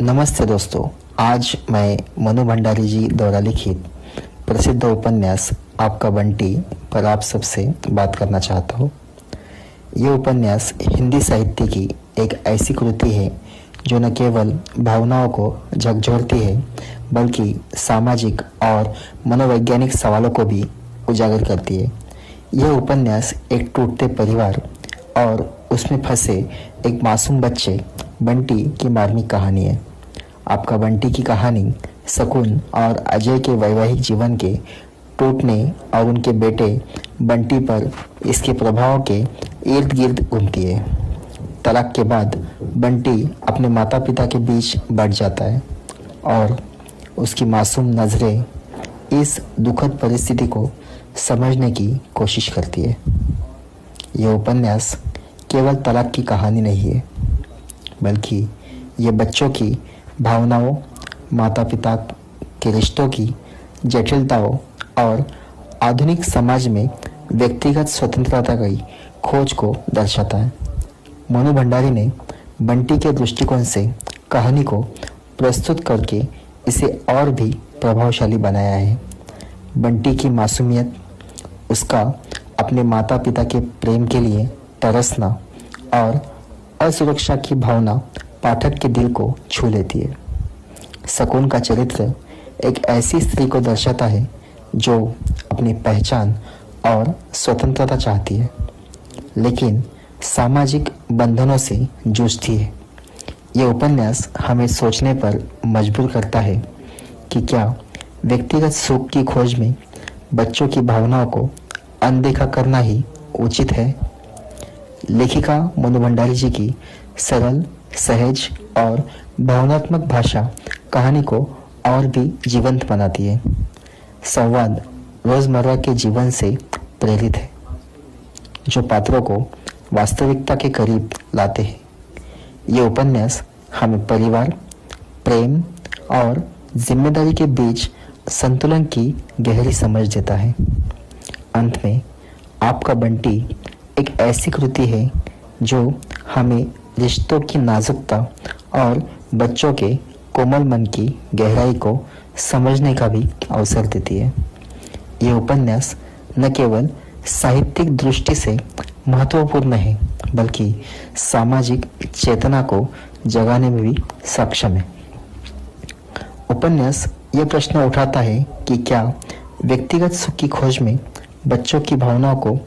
नमस्ते दोस्तों। आज मैं मनु भंडारी जी द्वारा लिखित प्रसिद्ध उपन्यास आपका बंटी पर आप सबसे बात करना चाहता हूँ। ये उपन्यास हिंदी साहित्य की एक ऐसी कृति है जो न केवल भावनाओं को झकझोरती है बल्कि सामाजिक और मनोवैज्ञानिक सवालों को भी उजागर करती है। यह उपन्यास एक टूटते परिवार और उसमें फंसे एक मासूम बच्चे बंटी की मार्मिक कहानी है। आपका बंटी की कहानी शकुन और अजय के वैवाहिक जीवन के टूटने और उनके बेटे बंटी पर इसके प्रभाव के इर्द गिर्द घूमती है। तलाक के बाद बंटी अपने माता पिता के बीच बढ़ जाता है और उसकी मासूम नज़रें इस दुखद परिस्थिति को समझने की कोशिश करती है। यह उपन्यास केवल तलाक की कहानी नहीं है बल्कि ये बच्चों की भावनाओं, माता पिता के रिश्तों की जटिलताओं और आधुनिक समाज में व्यक्तिगत स्वतंत्रता की खोज को दर्शाता है। मनु भंडारी ने बंटी के दृष्टिकोण से कहानी को प्रस्तुत करके इसे और भी प्रभावशाली बनाया है। बंटी की मासूमियत, उसका अपने माता पिता के प्रेम के लिए तरसना और असुरक्षा की भावना पाठक के दिल को छू लेती है। शकुन का चरित्र एक ऐसी स्त्री को दर्शाता है जो अपनी पहचान और स्वतंत्रता चाहती है लेकिन सामाजिक बंधनों से जूझती है। यह उपन्यास हमें सोचने पर मजबूर करता है कि क्या व्यक्तिगत सुख की खोज में बच्चों की भावनाओं को अनदेखा करना ही उचित है। लेखिका मनु भंडारी जी की सरल, सहज और भावनात्मक भाषा कहानी को और भी जीवंत बनाती है। संवाद रोजमर्रा के जीवन से प्रेरित है जो पात्रों को वास्तविकता के करीब लाते हैं। ये उपन्यास हमें परिवार, प्रेम और जिम्मेदारी के बीच संतुलन की गहरी समझ देता है। अंत में आपका बंटी एक ऐसी कृति है जो हमें रिश्तों की नाजुकता और बच्चों के कोमल मन की गहराई को समझने का भी अवसर देती है। यह उपन्यास न केवल साहित्यिक दृष्टि से महत्वपूर्ण है बल्कि सामाजिक चेतना को जगाने में भी सक्षम है। उपन्यास यह प्रश्न उठाता है कि क्या व्यक्तिगत सुख की खोज में बच्चों की भावनाओं को